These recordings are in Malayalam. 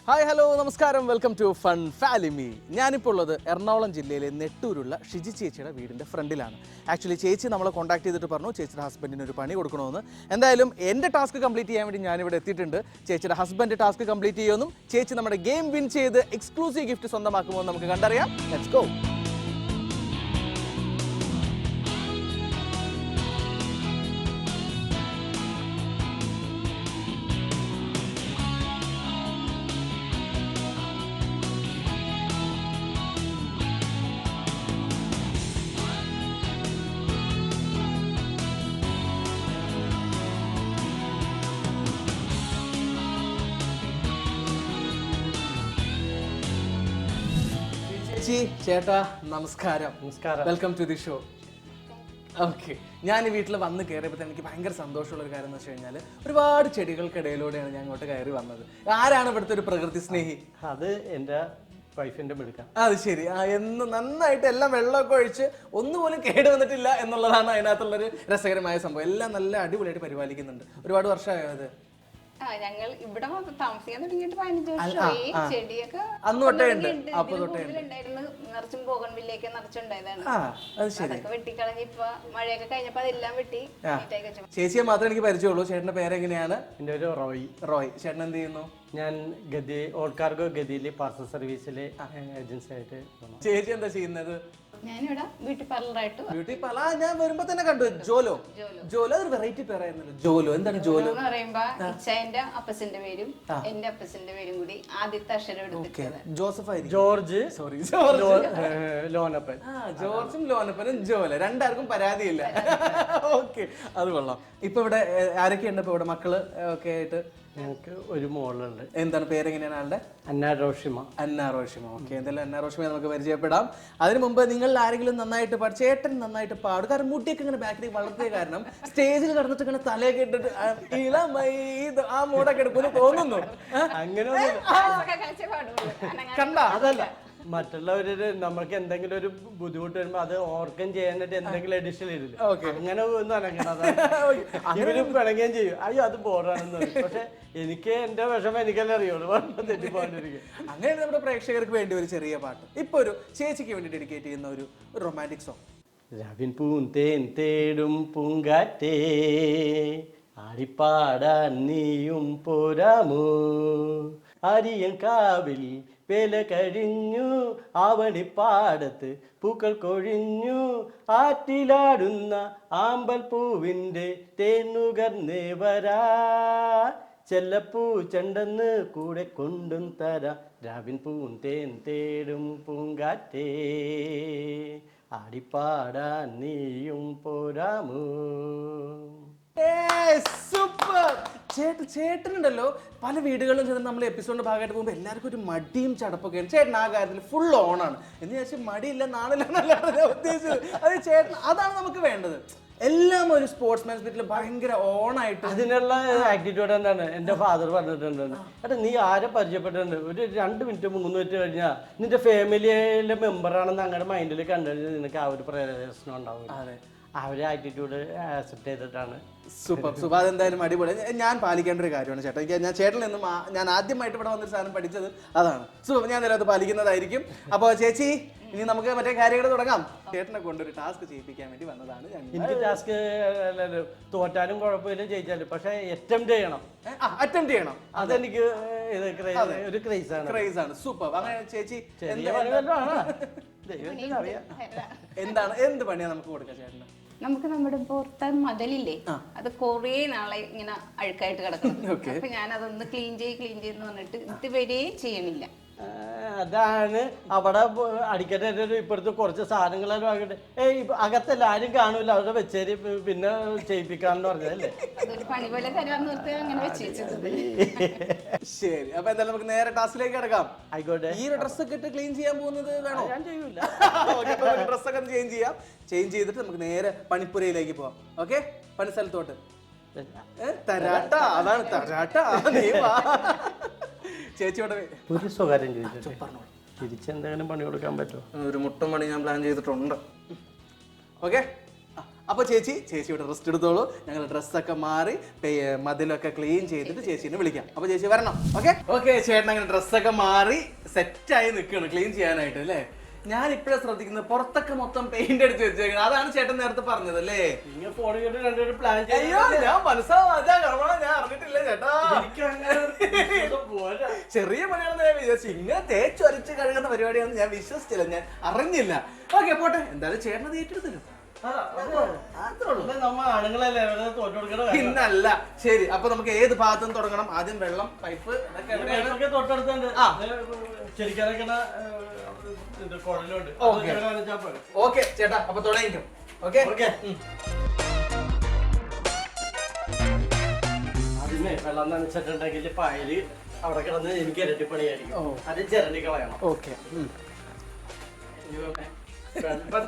ഹായ് ഹലോ നമസ്കാരം, വെൽക്കം ടു ഫൺ ഫാലിമി. ഞാനിപ്പോൾ ഉള്ളത് എറണാകുളം ജില്ലയിലെ നെട്ടൂരുള്ള ഷിജി ചേച്ചിയുടെ വീടിൻ്റെ ഫ്രണ്ടിലാണ്. ആക്ച്വലി ചേച്ചി നമ്മളെ കോൺടാക്ട് ചെയ്തിട്ട് പറഞ്ഞു ചേച്ചിയുടെ ഹസ്ബൻഡിന് ഒരു പണി കൊടുക്കണമെന്ന്. എന്തായാലും എൻ്റെ ടാസ്ക് കംപ്ലീറ്റ് ചെയ്യാൻ വേണ്ടി ഞാനിവിടെ എത്തിയിട്ടുണ്ട്. ചേച്ചിയുടെ ഹസ്ബൻഡ് ടാസ്ക് കംപ്ലീറ്റ് ചെയ്യുമെന്നും ചേച്ചി നമ്മുടെ ഗെയിം വിൻ ചെയ്ത് എക്സ്ക്ലൂസീവ് ഗിഫ്റ്റ് സ്വന്തമാക്കുമോ എന്ന് നമുക്ക് കണ്ടറിയാം. Let's go. ചേട്ടാ നമസ്കാരം. Welcome to the show. Okay, ഞാൻ ഈ വീട്ടിൽ വന്ന് കയറിയപ്പോൾ എനിക്ക് ഭയങ്കര സന്തോഷമുള്ള ഒരു കാര്യം എന്ന് വെച്ച് കഴിഞ്ഞാൽ ഒരുപാട് ചെടികൾക്കിടയിലൂടെയാണ് ഞാൻ ഇങ്ങോട്ട് കയറി വന്നത്. ആരാണ് ഇവിടുത്തെ ഒരു പ്രകൃതി സ്നേഹി? അത് എൻ്റെ വൈഫിന്റെ മെടുക്കാം. അത് ശരി. എന്ന് നന്നായിട്ട് എല്ലാം വെള്ളമൊക്കെ ഒഴിച്ച് ഒന്നുപോലും കേട് വന്നിട്ടില്ല എന്നുള്ളതാണ് അതിനകത്തുള്ളൊരു രസകരമായ സംഭവം. എല്ലാം നല്ല അടിപൊളിയായിട്ട് പരിപാലിക്കുന്നുണ്ട്. ഒരുപാട് വർഷമായോ അത്? ഞങ്ങൾ ഇവിടെ താമസിക്കാൻ തുടങ്ങിയിട്ട് 15 വർഷമായി. ചെടിയൊക്കെ നിറച്ചും ബോഗൺവില്ലയൊക്കെ നിറച്ചുണ്ടായതാണ്. അതൊക്കെ വെട്ടിക്കളഞ്ഞ് ഇപ്പൊ മഴയൊക്കെ കഴിഞ്ഞപ്പോ അതെല്ലാം വെട്ടി. ചേച്ചിയെ മാത്രമേ എനിക്ക് പരിചയമുള്ളൂ. ചേട്ടന്റെ പേരെങ്ങനെയാണ്? എൻ്റെ ഒരു റോയ്. റോയ്. ചേട്ടൻ എന്ത് ചെയ്യുന്നു? ഞാൻ ഗതി ഓൾ കാർഗോ ഗതിയിലെ പാർസൽ സർവീസിലെ ഏജൻസി ആയിട്ട്. ചേച്ചി എന്താ ചെയ്യുന്നത്? ഞാനിവിടെ ബ്യൂട്ടി പാർലറായിട്ട്. ബ്യൂട്ടി പാർലർ ഞാൻ വരുമ്പോ തന്നെ കണ്ടു. ജോലോ. ജോലോ ഒരു വെറൈറ്റി പേരായിരുന്നല്ലോ. ജോലോ എന്താണ് ജോലോ എന്ന് പറയുമ്പോ ഇച്ചായന്റെ അപ്പച്ചന്റെ പേരും എന്റെ അപ്പച്ചന്റെ പേരും കൂടി ആദ്യത്തെ അക്ഷരം എടുത്തിട്ട് ജോസഫ് ആയിരിക്കും. ജോർജ്. സോറി, ലോനപ്പൻ. ജോർജും ലോനപ്പനും ജോല രണ്ടാർക്കും പരാതിയില്ല. ഓക്കെ, അത് കൊള്ളാം. ഇപ്പൊ ഇവിടെ ആരൊക്കെയുണ്ട്? ഇപ്പൊ ഇവിടെ മക്കള് ഒക്കെ ആയിട്ട് ഞങ്ങൾക്ക് ഒരു മോളുണ്ട്. എന്താണ് പേരെങ്ങനെയാണ് ആളുടെ? അന്ന റോഷിമ. അന്ന റോഷിമ. ഓക്കെ, എന്തായാലും അന്ന റോഷിമയെ നമുക്ക് പരിചയപ്പെടാം. അതിനു മുമ്പ് നിങ്ങൾ ആരെങ്കിലും നന്നായിട്ട് പാടും? ചേട്ടൻ നന്നായിട്ട് പാടും. കാരണം മുടിയൊക്കെ ഇങ്ങനെ ബാക്കിലേക്ക് വളർത്തിയ കാരണം സ്റ്റേജിൽ കിടന്നിട്ട് ഇങ്ങനെ തലയൊക്കെ ഇട്ടിട്ട് ആ മൂടൊക്കെ എടുക്കുമെന്ന് തോന്നുന്നു. അങ്ങനെ കണ്ട അതല്ല, മറ്റുള്ളവര് നമ്മൾക്ക് എന്തെങ്കിലും ഒരു ബുദ്ധിമുട്ട് വരുമ്പോ അത് ഓർക്കം ചെയ്യാനായിട്ട് എന്തെങ്കിലും അഡീഷണൽ ഇല്ല. അങ്ങനെ ഒന്നും അനങ്ങണം. പിണങ്ങുകയും ചെയ്യും. അയ്യോ അത് ബോറാണെന്ന് പറയും. പക്ഷെ എനിക്ക് എന്റെ വിഷമം എനിക്കല്ലേ അറിയുള്ളൂ. തെറ്റിപ്പോണ്ടിരിക്കും. അങ്ങനെ നമ്മുടെ പ്രേക്ഷകർക്ക് വേണ്ടി ഒരു ചെറിയ പാട്ട് ഇപ്പൊ ഒരു ചേച്ചിക്ക് വേണ്ടി ഡെഡിക്കേറ്റ് ചെയ്യുന്ന ഒരു റൊമാൻറ്റിക് സോങ്. രാവിൻ പൂന്തേൻ തേടും പൂങ്കാറ്റേ ആടിപ്പാടാൻ നീയും പോരാമോ, അരിയൻ കാവിൽ വേല കഴിഞ്ഞു ആവണിപ്പാടത്ത് പൂക്കൾ കൊഴിഞ്ഞു, ആറ്റിലാടുന്ന ആമ്പൽ പൂവിൻ്റെ തേനുകർന്നേ വരാ, ചെല്ലപ്പൂ ചെണ്ടെന്ന് കൂടെ കൊണ്ടും തരാം, രാവിൻ പൂന്തേൻ തേടും പൂങ്കാറ്റേ ആടിപ്പാടാൻ നീയും പോരാമോ. സൂപ്പർ. ചേട്ടനുണ്ടല്ലോ പല വീടുകളിലും ചെന്ന് നമ്മൾ എപ്പിസോഡിന്റെ ഭാഗമായിട്ട് പോകുമ്പോൾ എല്ലാവർക്കും ഒരു മടിയും ചടപ്പൊക്കെയാണ്. ചേട്ടൻ ആ കാര്യത്തിൽ ഫുൾ ഓണാണ്. എന്ന് വെച്ചാൽ മടിയില്ല നാണില്ല എന്നല്ല ഉദ്ദേശിച്ചത്. അത് ചേട്ടൻ അതാണ് നമുക്ക് വേണ്ടത്. എല്ലാം ഒരു സ്പോർട്സ്മാൻ സ്പിരിറ്റിൽ ഭയങ്കര ഓണായിട്ട് അതിനുള്ള ആറ്റിറ്റ്യൂഡ് എന്താണ് എൻ്റെ ഫാദർ പറഞ്ഞിട്ടുണ്ട്. എടാ നീ ആരെ പരിചയപ്പെട്ടിട്ടുണ്ട്, ഒരു 2 മിനിറ്റ് 3 മിനിറ്റ് കഴിഞ്ഞാൽ നിന്റെ ഫാമിലിയിലെ മെമ്പറാണെന്ന് അങ്ങനെ മൈൻഡിൽ കണ്ടു കഴിഞ്ഞാൽ നിനക്ക് ആ ഒരു പ്രശ്നം ഉണ്ടാവും. അതെ, ആ ഒരു ആറ്റിറ്റ്യൂഡ് ആക്സെപ്റ്റ് ചെയ്തിട്ടാണ്. Super super. അതെന്തായാലും അടിപൊളി. ഞാൻ പാലിക്കേണ്ട ഒരു കാര്യമാണ് ചേട്ടാ. ഞാൻ ചേട്ടനിൽ നിന്നും ഞാൻ ആദ്യമായിട്ട് ഇവിടെ വന്നൊരു സാധനം പഠിച്ചത് അതാണ്. സൂപ്പർ, ഞാൻ അതിനകത്ത് പാലിക്കുന്നതായിരിക്കും. അപ്പോൾ ചേച്ചി ഇനി നമുക്ക് മറ്റേ കാര്യങ്ങൾ തുടങ്ങാം. ചേട്ടനെ കൊണ്ടൊരു ടാസ്ക് ചെയ്യിപ്പിക്കാൻ വേണ്ടി വന്നതാണ്. എനിക്ക് ടാസ്ക് തോറ്റാലും കുഴപ്പമില്ല, ജയിച്ചാലും, പക്ഷെ അറ്റംപ്റ്റ് ചെയ്യണം. അതെനിക്ക് ഒരു ക്രൈസാണ്. സൂപ്പർ. അങ്ങനെ ചേച്ചി എന്താണ് എന്ത് പണിയാ നമുക്ക് കൊടുക്കാം ചേട്ടന്? നമുക്ക് നമ്മുടെ പുറത്തെ മതിലില്ലേ, അത് കൊറേ നാളെ ഇങ്ങനെ അഴുക്കായിട്ട് കിടക്കണം. അപ്പൊ ഞാൻ അതൊന്ന് ക്ലീൻ ചെയ്യുന്ന പറഞ്ഞിട്ട് ഇതുവരെ ചെയ്യണില്ല. അതാണ് അവിടെ അടിക്കട്ടെ. ഇപ്പോഴത്തെ കുറച്ച് സാധനങ്ങളെല്ലാം ആകട്ടെ. അകത്തല്ല ആരും കാണൂല, അവിടെ വെച്ചേരി പിന്നെ ചെയ്യിപ്പിക്കാന്ന് പറഞ്ഞതല്ലേ. പണി പോലെ തരാന്ന് പറഞ്ഞ് അങ്ങനെ വെച്ചത്. ശരി, അപ്പൊ എന്തായാലും നമുക്ക് നേരെ ടാസ്കിലേക്ക് കിടക്കാം. ആയിക്കോട്ടെ. ഈ ഒരു ഡ്രസ്സൊക്കെ ഇട്ട് ക്ലീൻ ചെയ്യാൻ പോകുന്നത് വേണോ? ഞാൻ ചെയ്യൂല. ഡ്രസ്സൊക്കെ ചേഞ്ച് ചെയ്തിട്ട് നമുക്ക് നേരെ പണിപ്പുരയിലേക്ക് പോവാം. ഓക്കെ, പണി സ്ഥലത്തോട്ട്. തരാട്ടാ, അതാണ് തരാട്ടാ. ചേച്ചിയോടെ ഒരു സ്വകാര്യം തിരിച്ചെന്തെങ്കിലും പണി കൊടുക്കാൻ പറ്റുമോ? ഒരു മുട്ടും പണി ഞാൻ പ്ലാൻ ചെയ്തിട്ടുണ്ട്. ഓക്കെ, അപ്പൊ ചേച്ചി ഇവിടെ റെസ്റ്റ് എടുത്തോളൂ. ഞങ്ങൾ ഡ്രസ്സൊക്കെ മാറി മതിലൊക്കെ ക്ലീൻ ചെയ്തിട്ട് ചേച്ചീനെ വിളിക്കാം. അപ്പൊ ചേച്ചി വരണം. ഓക്കെ ചേട്ടൻ അങ്ങനെ ഡ്രസ്സൊക്കെ മാറി സെറ്റായി നിൽക്കണം ക്ലീൻ ചെയ്യാനായിട്ട് അല്ലേ. ഞാൻ ഇപ്പഴേ ശ്രദ്ധിക്കുന്നത് പുറത്തൊക്കെ മൊത്തം പെയിന്റ് അടിച്ച് വെച്ചേക്കണം. അതാണ് ചേട്ടൻ നേരത്തെ പറഞ്ഞത് അല്ലേ. പ്ലാൻ അയ്യോ ഞാൻ മനസ്സിലാവാ ഞാൻ അറിഞ്ഞിട്ടില്ല ചേട്ടാ. ചെറിയ പണിയാണെന്ന് ഞാൻ വിചാരിച്ചു. ഇങ്ങനെ തേച്ചൊരച്ച് കഴുകുന്ന പരിപാടിയാണെന്ന് ഞാൻ വിശ്വസിച്ചില്ല, ഞാൻ അറിഞ്ഞില്ല. ഓക്കെ പോട്ടെ, എന്തായാലും ചേട്ടനത് ഏറ്റെടുത്തല്ലോ. പിന്നല്ല. ശരി, അപ്പൊ നമുക്ക് ഏത് ഭാഗത്തുനിന്ന് തുടങ്ങണം? ആദ്യം വെള്ളം, പൈപ്പ് തൊട്ടടുത്തുണ്ട്. ഓക്കെ ചേട്ടാ, അപ്പൊ തുടങ്ങിക്കും. ഓക്കെ ആദ്യമേ വെള്ളം നനച്ചിട്ടുണ്ടെങ്കിൽ പായല് അവിടെ കിടന്ന് എനിക്ക് ഇരട്ടിപ്പണിയായിരിക്കും. അത് ചിരണ്ടി കളയണം. ഓക്കെ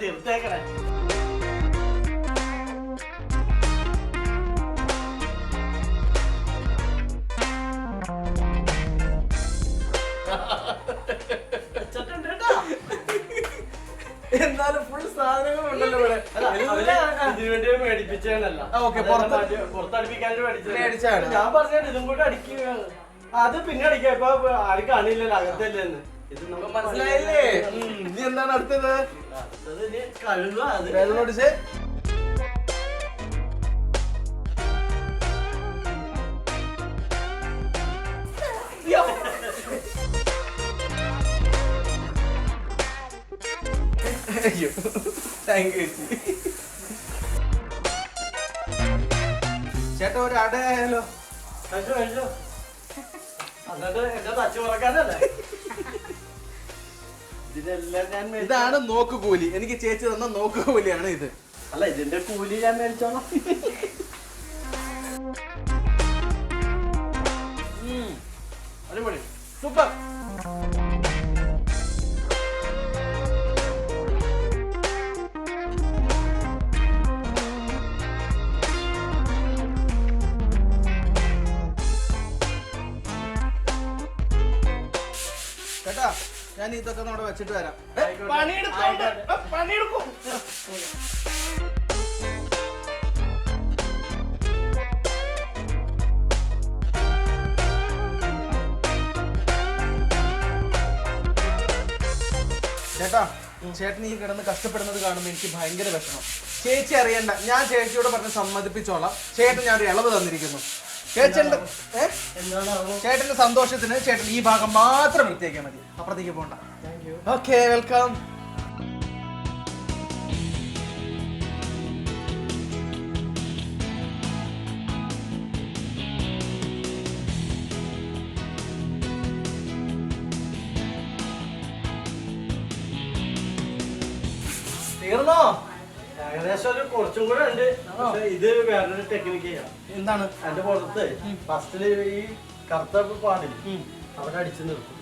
തീർത്തേക്കണേ. എന്നാലും ഫുൾ സാധനങ്ങളുണ്ടല്ലോ ഇവിടെ. ഇതിനുവേണ്ടി മേടിപ്പിച്ചാണല്ല. പുറത്തടിപ്പിക്കാണ്ട് മേടിച്ചാണ്. ഞാൻ പറഞ്ഞ ഇതും കൂടെ അടിക്കുകയാണ്. അത് പിന്നെ അടിക്കാം. ഇപ്പൊ ആരും കാണില്ലല്ലോ അകത്തല്ലേന്ന്. ഇത് നമുക്ക് മനസ്സിലായില്ലേ? ഇനി എന്താണ് അടുത്തത്? അടുത്തത് ഇനി കഴുകുക. അത് വെള്ളം ഒടിച്ച് അയ്യോ താങ്ക് യു ചേട്ടാ. ഒരു അടയായാലോ? കഴിച്ചോ. എന്നിട്ട് എന്റെ തച്ചു പറക്കാനല്ലേ ഇതിനെല്ലാം ഞാൻ ഇതാണ് നോക്കുകൂലി. എനിക്ക് ചേച്ചി തന്ന നോക്കുകൂലിയാണ് ഇത്. അല്ല, ഇതിന്റെ കൂലി ഞാൻ മേടിച്ചോളാം. അടിപൊളി, സൂപ്പർ. ചേട്ടാ, ഞാൻ ഇതൊക്കെ അവിടെ വെച്ചിട്ട് വരാം. പണിയെടുക്കും. ചേട്ടാ, ചേട്ടൻ ഈ കിടന്ന് കഷ്ടപ്പെടുന്നത് കാണുമ്പോൾ എനിക്ക് ഭയങ്കര വിഷമം. ചേച്ചി അറിയണ്ട, ഞാൻ ചേച്ചിയോട് പറഞ്ഞ് സമ്മതിപ്പിച്ചോളാം. ചേട്ടൻ ഞാൻ ഒരു ഇളവ് തന്നിരിക്കുന്നു. ചേട്ടന്റെ സന്തോഷത്തിന് ചേട്ടൻ ഈ ഭാഗം മാത്രം വൃത്തിയാക്കിയാൽ മതി, അപ്പുറത്തേക്ക് പോകണ്ട. Okay, welcome. തീർന്നോ? ഏകദേശം ഒരു കുറച്ചും കൂടെ ഉണ്ട്. പക്ഷെ ഇത് വേറൊരു ടെക്നിക്ക് ചെയ്യാം. എന്താണ്? അതിന്റെ പുറത്ത് ഫസ്റ്റില് ഈ കറുത്ത പാടില്ല, അവിടെ അടിച്ചു നിർത്തും.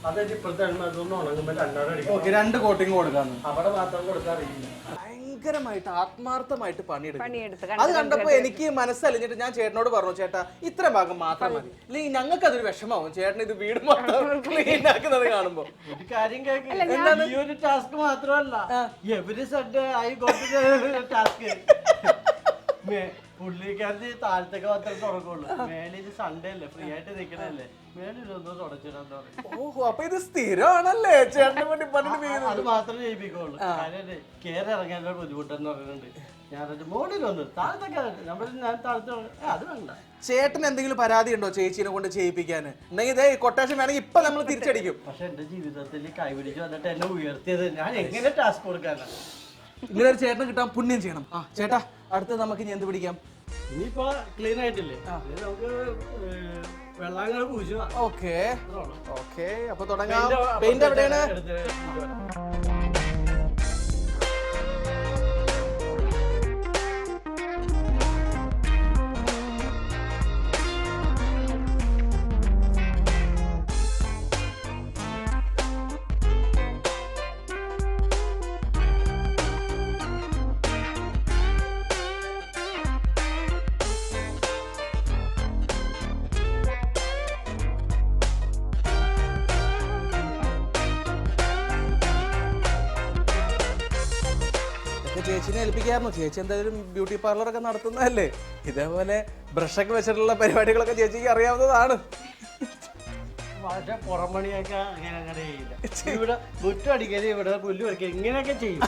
അതായത് ഇപ്പോഴത്തെ അതൊന്നും ഉണങ്ങുമ്പോൾ രണ്ടാമത് അടിക്കും. രണ്ട് കോട്ടിങ് കൊടുക്കാന്ന്. അവിടെ മാത്രം കൊടുക്കാറില്ല. ഭയങ്കരമായിട്ട് ആത്മാർത്ഥമായിട്ട് പണിയെടുക്കും. അത് കണ്ടപ്പോ എനിക്ക് മനസ്സലിഞ്ഞിട്ട് ഞാൻ ചേട്ടനോട് പറഞ്ഞു, ചേട്ടാ ഇത്ര ഭാഗം മാത്രം മതി, അല്ലെങ്കിൽ ഞങ്ങൾക്ക് അതൊരു വിഷമാവും ചേട്ടൻ ഇത് വീട് മൊത്തം ക്ലീൻ ആക്കുന്നത് കാണുമ്പോ. ഒരു കാര്യം കേൾക്കില്ല, ഈ ഒരു ടാസ്ക് മാത്രമല്ല, every Sunday I go to task. പുള്ളിക്കാരത്തി താഴത്തൊക്കെ മാത്രമേ തുടങ്ങുള്ളൂ. മേലിൽ സൺഡേ അല്ലേ, ഫ്രീ ആയിട്ട് നിൽക്കണല്ലേ, മേലിലൊന്നും തുടച്ചിടാന്ന് പറയും. ഓഹോ, അപ്പൊ ഇത് സ്ഥിരമാണല്ലേ ചേട്ടനെ വേണ്ടി പണി? അത് മാത്രമേ ചെയ്യിപ്പിക്കുള്ളൂ. കാര്യം കയറി ഇറങ്ങാനുള്ള ബുദ്ധിമുട്ടെന്ന് പറയുന്നുണ്ട്. ഞാനത് മോളിലൊന്നും താഴത്തൊക്കെ ഞാൻ താഴത്ത് അത് വേണ്ട. ചേട്ടന് എന്തെങ്കിലും പരാതി ഉണ്ടോ ചേച്ചീനെ കൊണ്ട് ചെയ്യിപ്പിക്കാൻ? ഉണ്ടെങ്കിൽ ഇതേ കൊട്ടേഷൻ വേണമെങ്കിൽ ഇപ്പൊ നമ്മൾ തിരിച്ചടിക്കും. പക്ഷെ എന്റെ ജീവിതത്തിൽ കൈപിടിച്ച് വന്നിട്ട് എന്നെ ഉയർത്തിയത് ഞാൻ എങ്ങനെ ടാസ്ക് കൊടുക്കാനാണ്. ഇങ്ങനെ ഒരു ചേട്ടന് കിട്ടാൻ പുണ്യം ചെയ്യണം. ചേട്ടാ, അടുത്ത് നമുക്ക് ഇനി എന്ത് പിടിക്കാം? ഇനിയിപ്പോ ക്ലീൻ ആയിട്ടില്ലേ, നമുക്ക് വെള്ളങ്ങൾ പൂശു. ഓക്കെ ഓക്കെ, അപ്പൊ തുടങ്ങാം. പെയിന്റ് എവിടെയാണ്? ചേച്ചിനെ ഏൽപ്പിക്കായിരുന്നു. ചേച്ചി എന്തായാലും ബ്യൂട്ടി പാർലറൊക്കെ നടത്തുന്നതല്ലേ, ഇതേപോലെ ബ്രഷൊക്കെ വെച്ചിട്ടുള്ള പരിപാടികളൊക്കെ ചേച്ചിക്ക് അറിയാവുന്നതാണ്. പക്ഷെ പുറം പണിയൊക്കെ അങ്ങനെ അങ്ങനെ ചെയ്യില്ല. ഇവിടെ മുറ്റം അടിക്കല്, ഇവിടെ പുല്ല് പറിക്കല്, ഇങ്ങനെയൊക്കെ ചെയ്യും.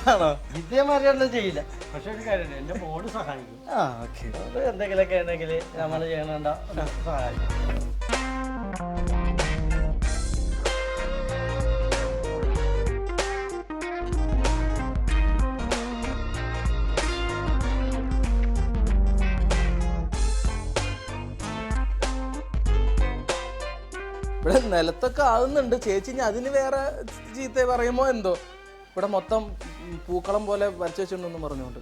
ഇതേമാതിരിയൊന്നും ചെയ്യില്ല. പക്ഷെ ഒരു കാര്യമുണ്ട്, എന്റെ മോള് സഹായിക്കും. അത് എന്തെങ്കിലുമൊക്കെ ഉണ്ടെങ്കിൽ നമ്മൾ ചെയ്യണ സഹായിക്കും. ഇവിടെ നിലത്തൊക്കെ ആവുന്നുണ്ട് ചേച്ചി, ഇനി അതിന് വേറെ ചീത്ത പറയുമോ എന്തോ. ഇവിടെ മൊത്തം പൂക്കളം പോലെ വരച്ചു വെച്ചിട്ടുണ്ടെന്ന് പറഞ്ഞുകൊണ്ട്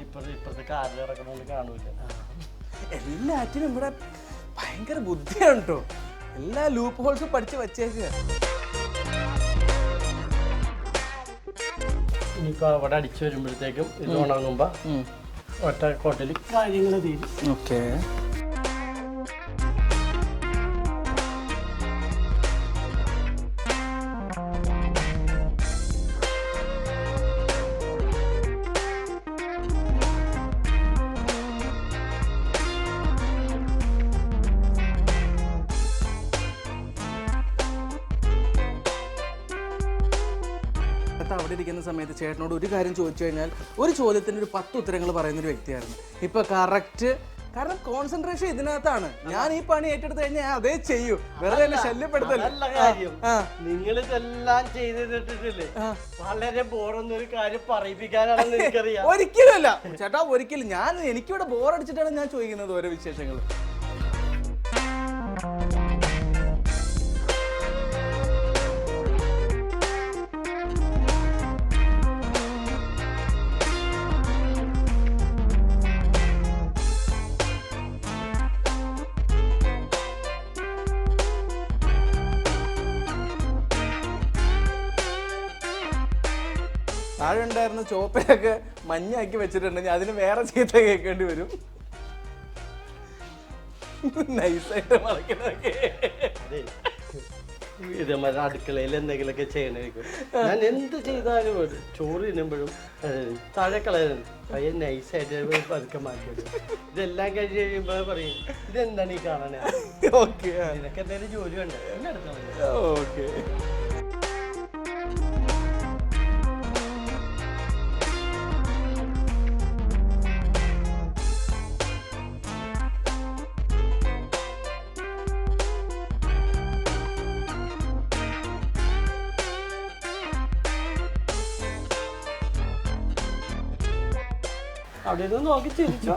ഇപ്പഴത്തെ കാറിൽ ഇറക്കണമെന്ന് കാണൂല. എല്ലാറ്റിനും ഇവിടെ ഭയങ്കര ബുദ്ധിയാണ് കേട്ടോ. എല്ലാ ലൂപ്പ് ഹോൾസും പഠിച്ച് വച്ചേക്കുക. ഇനിയിപ്പോ അവിടെ അടിച്ചു വരുമ്പോഴത്തേക്കും ഇത് ഉണങ്ങുമ്പോ ഒറ്റ കോട്ടിൽ കാര്യങ്ങൾ തീരും. ഓക്കെ. അവിടെ ഇരിക്കുന്ന സമയത്ത് ചേട്ടനോട് ഒരു കാര്യം ചോദിച്ചു കഴിഞ്ഞാൽ ഒരു ചോദ്യത്തിന് ഒരു 10 ഉത്തരങ്ങൾ പറയുന്നൊരു വ്യക്തിയായിരുന്നു. ഇപ്പൊ കറക്റ്റ്, കാരണം കോൺസെൻട്രേഷൻ ഇതിനകത്താണ്. ഞാൻ ഈ പണി ഏറ്റെടുത്ത് കഴിഞ്ഞാൽ അതേ ചെയ്യൂ, വെറുതെ എന്നെ ശല്യപ്പെടുത്തല്ലേ. നിങ്ങൾ ഇതെല്ലാം ചെയ്തിട്ടില്ലേ, വളരെ ബോറൊന്നൊരു കാര്യം പറയിപ്പിക്കാനാണെന്ന് എനിക്കറിയാം. ഒരിക്കലുമല്ല ചേട്ടാ, ഒരിക്കലും. എനിക്കിവിടെ ബോറടിച്ചിട്ടാണ് ഞാൻ ചോദിക്കുന്നത് ഓരോ വിശേഷങ്ങൾ. താഴെ ഉണ്ടായിരുന്ന ചോപ്പയൊക്കെ മഞ്ഞാക്കി വെച്ചിട്ടുണ്ടെങ്കിൽ അതിന് വേറെ ചീത്ത കേൾക്കേണ്ടി വരും. നൈസായിട്ട് മറക്കുന്നതൊക്കെ ഇതേമാതിരി അടുക്കളയിൽ എന്തെങ്കിലുമൊക്കെ ചെയ്യണമായിരിക്കും. ഞാൻ എന്ത് ചെയ്താലും ചോറ് തിന്നുമ്പോഴും താഴെ കളയുന്നുണ്ട്. പയ്യൻ നൈസായിട്ട് പതുക്കെ മാറ്റിയത്. ഇതെല്ലാം കഴിഞ്ഞ് കഴിയുമ്പോൾ പറയും, ഇതെന്താണ് ഈ കാണാൻ? ഓക്കെ, നിനക്ക് എന്തെങ്കിലും ജോലി വേണ്ട, എന്നെ എടുത്താൽ മതി. ഓക്കെ. അവിടെ നിന്ന് നോക്കി ചിരിച്ചോ.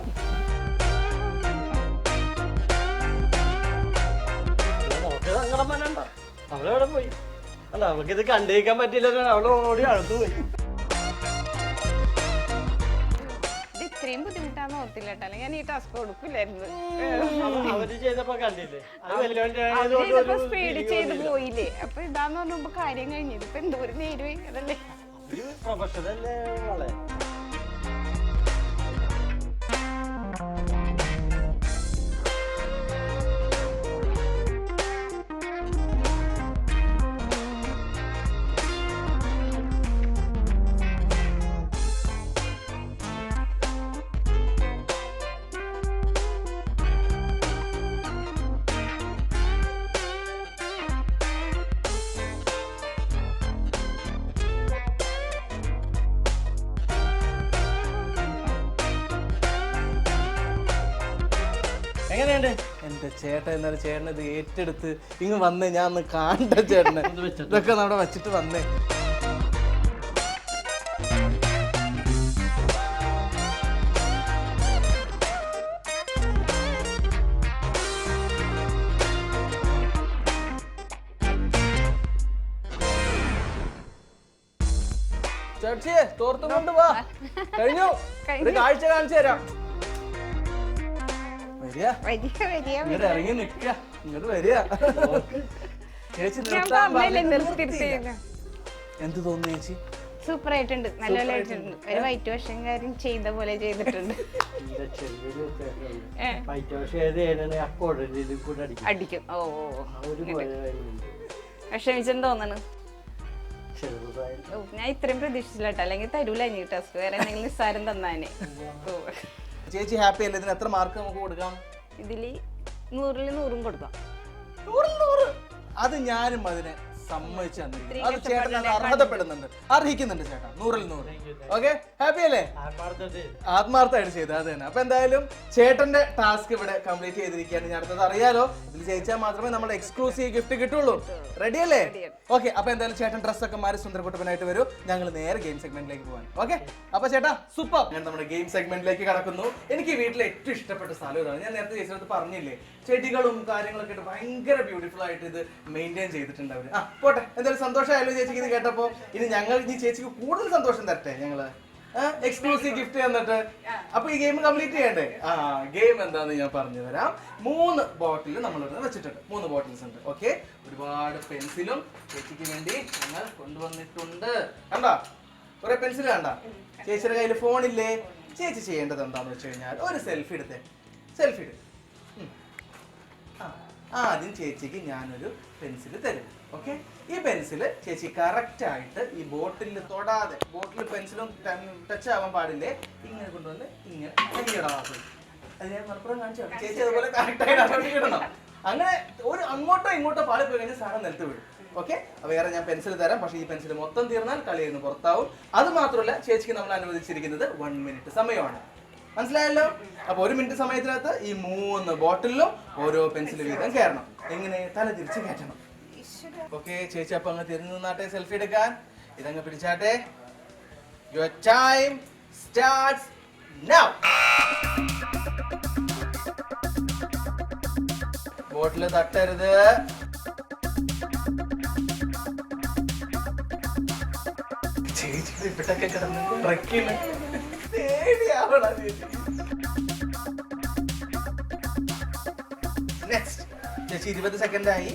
നോക്കി സങ്കടം വേണ്ട, അവളെവിടെ പോയി? അല്ല, അവൾക്കിത് കണ്ടിരിക്കാൻ പറ്റില്ല, അവള് ഓടി അടുത്തു പോയി. ഇത്രയും ബുദ്ധിമുട്ടാന്ന് ഓർത്തില്ല കേട്ടോ, ഞാൻ ഈ ടാസ്ക് കൊടുക്കില്ലായിരുന്നു. അവര് ചെയ്തപ്പോ കണ്ടില്ലേ, സ്പീഡ് ചെയ്ത് പോയില്ലേ. അപ്പൊ ഇതാന്ന് പറഞ്ഞപ്പോ കാര്യം കഴിഞ്ഞത്. ഇപ്പൊ എന്തോരം നേരുവേ അതല്ലേ. പ്രൊഫഷണല്ലേ മോളെ. എങ്ങനെയുണ്ട് എന്റെ ചേട്ടൻ? എന്നാലും ചേട്ടൻ ഇത് ഏറ്റെടുത്ത് ഇങ്ങ് വന്നേ, ഞാൻ ഒന്ന് കാണണ്ട ചേട്ടനെ. ഇതൊക്കെ നമ്മുടെ വച്ചിട്ട് വന്നേ. ചേച്ചിയെ തോർത്തും കൊണ്ട് വാ. കഴിഞ്ഞു, ഒരു കാഴ്ച കാണിച്ചു തരാം. ഇങ്ങോട്ട് ഇറങ്ങി നിക്ക, ഇങ്ങോട്ട് വരിക. ചേച്ചി എന്ത് തോന്നുന്നു ചേച്ചി? സൂപ്പർ ആയിട്ടുണ്ട്, നല്ലപോലെ ആയിട്ടുണ്ട്. ഒരു വൈറ്റ് വാഷിംഗുകാരൻ ചെയ്ത പോലെ ചെയ്തിട്ടുണ്ട്. അടിക്കും. ഓ വിഷമിച്ചെന്ന് തോന്നണ്. ഓ, ഞാൻ ഇത്രയും പ്രതീക്ഷിച്ചില്ല കേട്ടോ, അല്ലെങ്കിൽ തരൂല ഇനി ടെസ്റ്റ്, വേറെ എന്തെങ്കിലും നിസ്സാരം തന്നാനെ. ചേച്ചി ഹാപ്പി അല്ലേ? ഇതിന് എത്ര മാർക്ക് നമുക്ക് കൊടുക്കാം? ഇതില് 100-ൽ 100 കൊടുക്കാം. 100 അത് ഞാനും അതിനെ സമ്മതിച്ചു തന്നിരിക്കുന്നു. അത് ചേട്ടൻ അത് അർഹതപ്പെടുന്നുണ്ട്, അർഹിക്കുന്നുണ്ട് ചേട്ടാ. 100-ൽ 100. ഓക്കെ, ഹാപ്പി അല്ലേ? ആത്മാർത്ഥമായിട്ട് ചെയ്തു, അത് തന്നെ. അപ്പൊ എന്തായാലും ചേട്ടന്റെ ടാസ്ക് ഇവിടെ കംപ്ലീറ്റ് ചെയ്തിരിക്കുകയാണ്. ഞാൻ അടുത്തത് അറിയാലോ, ഇതിൽ ജയിച്ചാൽ മാത്രമേ നമ്മുടെ എക്സ്ക്ലൂസീവ് ഗിഫ്റ്റ് കിട്ടുള്ളൂ. റെഡി അല്ലേ? ഓക്കെ, അപ്പൊ എന്തായാലും ചേട്ടൻ ഡ്രസ്സൊക്കെ മാറി സുന്ദരക്കുട്ടപ്പനായിട്ട് വരും. ഞങ്ങൾ നേരെ ഗെയിം സെഗ്മെന്റിലേക്ക് പോകാൻ. ഓക്കെ, അപ്പൊ ചേട്ടാ സൂപ്പർ. ഞാൻ നമ്മുടെ ഗെയിം സെഗ്മെന്റിലേക്ക് കടക്കുന്നു. എനിക്ക് വീട്ടിലെ ഏറ്റവും ഇഷ്ടപ്പെട്ട സ്ഥലം ഇതാണ്. ഞാൻ നേരത്തെ ചേച്ചിയുടെ പറഞ്ഞില്ലേ, ചെടികളും കാര്യങ്ങളൊക്കെ ഇട്ട് ഭയങ്കര ബ്യൂട്ടിഫുൾ ആയിട്ട് ഇത് മെയിൻറ്റെയിൻ ചെയ്തിട്ടുണ്ട് അവര്. പോട്ടെ, എന്തായാലും സന്തോഷമായല്ലോ ചേച്ചിക്ക് ഇത് കേട്ടപ്പോ. ഇനി ചേച്ചിക്ക് കൂടുതൽ സന്തോഷം തരട്ടെ ഞങ്ങള്, എക്സ്ക്ലൂസീവ് ഗിഫ്റ്റ് തന്നിട്ട്. അപ്പൊ ഈ ഗെയിം കംപ്ലീറ്റ് ചെയ്യണ്ടേ? ഗെയിം എന്താന്ന് ഞാൻ പറഞ്ഞു തരാം. 3 ബോട്ടിൽ നമ്മളിവിടെ വെച്ചിട്ടുണ്ട്. 3 ബോട്ടിൽസ് ഉണ്ട്. ഓക്കെ, ഒരുപാട് പെൻസിലും ചേച്ചിക്ക് വേണ്ടി ഞങ്ങൾ കൊണ്ടുവന്നിട്ടുണ്ട്. കണ്ടാ, കുറെ പെൻസിൽ കണ്ട. ചേച്ചിയുടെ കയ്യിൽ ഫോണില്ലേ? ചേച്ചി ചെയ്യേണ്ടത് എന്താന്ന് വെച്ച് കഴിഞ്ഞാൽ ഒരു സെൽഫി എടുത്തേ. സെൽഫി എടു. ആദ്യം ചേച്ചിക്ക് ഞാനൊരു പെൻസിൽ തരും. ഓക്കെ, ഈ പെൻസിൽ ചേച്ചി കറക്റ്റ് ആയിട്ട് ഈ ബോട്ടിൽ തൊടാതെ, ബോട്ടിൽ പെൻസിലും ടച്ച് ആവാൻ പാടില്ലേ, ഇങ്ങനെ കൊണ്ടുവന്ന് ഇങ്ങനെ ഇടാം. അത് ഞാൻ മലപ്പുറം കാണിച്ചു. ചേച്ചി അതുപോലെ കറക്റ്റ് ആയിട്ട് ഇടണം. അങ്ങനെ ഒരു അങ്ങോട്ടോ ഇങ്ങോട്ടോ പാടി പോയി കഴിഞ്ഞാൽ സാധനം നിലത്ത് വീഴും. ഓക്കെ, വേറെ ഞാൻ പെൻസിൽ തരാം. പക്ഷേ ഈ പെൻസിൽ മൊത്തം തീർന്നാൽ കളിയിൽ നിന്ന് പുറത്താവും. അത് മാത്രമല്ല, ചേച്ചിക്ക് നമ്മൾ അനുവദിച്ചിരിക്കുന്നത് 1 മിനിറ്റ് സമയമാണ്. മനസ്സിലായല്ലോ? അപ്പൊ 1 മിനിറ്റ് സമയത്തിനകത്ത് ഈ 3 ബോട്ടിലും ഓരോ പെൻസിൽ വീതം കയറണം. എങ്ങനെ? തല തിരിച്ച് കയറ്റണം. ഓക്കെ, ചേച്ചി അപ്പൊ അങ്ങ് തിരിഞ്ഞു നിന്നാട്ടെ സെൽഫി എടുക്കാൻ. ഇതങ്ങ് പിടിച്ചാട്ടെ. Your time starts now. Bottle തട്ടരുത്. ചേച്ചി ഇവിടൊക്കെ കിടന്ന് ട്രക്കിന് പേടിയാവണം ചേച്ചി. നെക്സ്റ്റ് ചേച്ചി 20 സെക്കൻഡ് ആയി.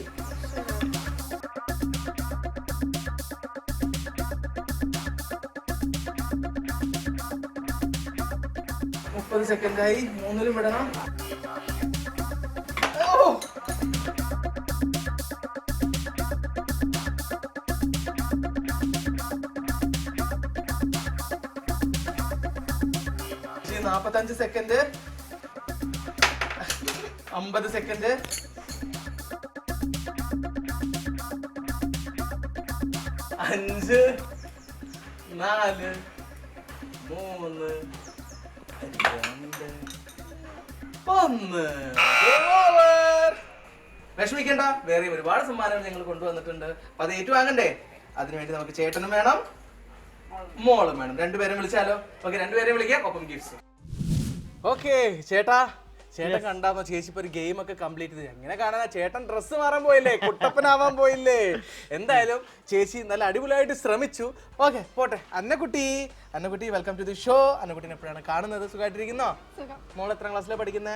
സെക്കൻഡായി. 3-ലും വിടണം. ഓ, 45 സെക്കൻഡ്. 50 സെക്കൻഡ്. 5 4 3 2 1. വിഷമിക്കണ്ട, വേറെ ഒരുപാട് സമ്മാനങ്ങൾ ഞങ്ങൾ കൊണ്ടുവന്നിട്ടുണ്ട്. അപ്പൊ അത് ഏറ്റുവാങ്ങണ്ടേ? അതിനുവേണ്ടി നമുക്ക് ചേട്ടനും വേണം, മോളും വേണം. 2 പേരെ വിളിച്ചാലോ? ഓക്കെ, 2 പേരെ വിളിക്കാം, ഒപ്പം ഗിഫ്റ്റ്സ്. ഓക്കെ ചേട്ടാ, ചേട്ടൻ കണ്ടാന്നോ ചേച്ചി ഇപ്പൊ ഒരു ഗെയിം ഒക്കെ കംപ്ലീറ്റ് ചെയ്ത്? എങ്ങനെ കാണാനാ, ചേട്ടൻ ഡ്രസ്സ് മാറാൻ പോയില്ലേ, കുട്ടപ്പനാവാൻ പോയില്ലേ. എന്തായാലും ചേച്ചി നല്ല അടിപൊളിയായിട്ട് ശ്രമിച്ചു. ഓക്കെ, പോട്ടെ. Annakutty, welcome to the show. അന്നക്കുട്ടീനെ എപ്പോഴാണ് കാണുന്നത്? സുഖമായിട്ടിരിക്കുന്നോ? മോൾ എത്ര ക്ലാസ്സിലാണ് പഠിക്കുന്നത്?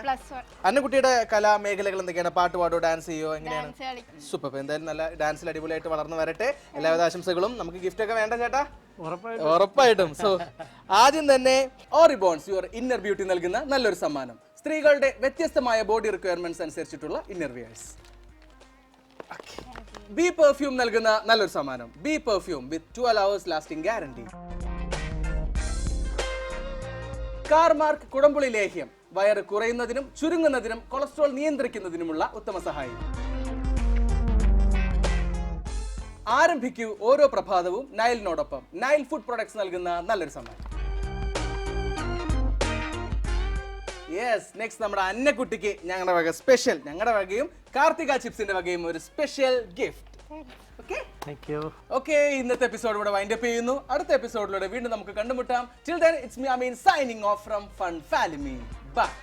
അന്നക്കുട്ടിയുടെ കലാമേഖലകൾ എന്തൊക്കെയാണ്? പാട്ട് പാടോ, ഡാൻസ് ചെയ്യോ, എങ്ങനെയാണ്? സൂപ്പർ. എന്തായാലും നല്ല ഡാൻസിൽ അടിപൊളിയായിട്ട് വളർന്നു വരട്ടെ. എല്ലാവിധ ആശംസകളും. നമുക്ക് ഗിഫ്റ്റ് ഒക്കെ വേണ്ട ചേട്ടാ? ഉറപ്പായിട്ടും. സോ ആദ്യം തന്നെ ഓറിബോൺസ് യുവർ ഇന്നർ ബ്യൂട്ടി നൽകുന്ന നല്ലൊരു സമ്മാനം. സ്ത്രീകളുടെ വ്യത്യസ്തമായ ബോഡി റിക്വയർമെന്റ്സ് അനുസരിച്ചിട്ടുള്ള ഇന്നർ വിയേഴ്സ്. ബി പെർഫ്യൂം നൽകുന്ന നല്ലൊരു സമ്മാനം. ബി പെർഫ്യൂം വിത്ത് 12 hours ലാസ്റ്റിംഗ് ഗ്യാരണ്ടി. കാർമാർക്ക് കുടംപുളി ലേഹ്യം വയറ് കുറയുന്നതിനും ചുരുങ്ങുന്നതിനും കൊളസ്ട്രോൾ നിയന്ത്രിക്കുന്നതിനുമുള്ള ഉത്തമ സഹായം. ആരംഭിക്കൂ ഓരോ പ്രഭാതവും നൈലിനോടൊപ്പം. നൈൽ ഫുഡ് പ്രൊഡക്ട്സ് നൽകുന്ന നല്ലൊരു സമ്മാനം. യെസ്, നെക്സ്റ്റ് നമ്മുടെ അന്നക്കുട്ടിക്ക് ഞങ്ങളുടെ വക സ്പെഷ്യൽ, ഞങ്ങളുടെ വകയും കാർത്തിക ചിപ്സിന്റെ വകയും ഒരു സ്പെഷ്യൽ ഗിഫ്റ്റ്. ഓക്കെ, ഇന്നത്തെ എപ്പിസോഡ് ഇവിടെ വൈൻഡ് അപ്പ് ചെയ്യുന്നു. അടുത്ത എപ്പിസോഡിലൂടെ വീണ്ടും നമുക്ക് കണ്ടുമുട്ടാം. Till then, it's me, Amin, signing off from Fun Family. Bye.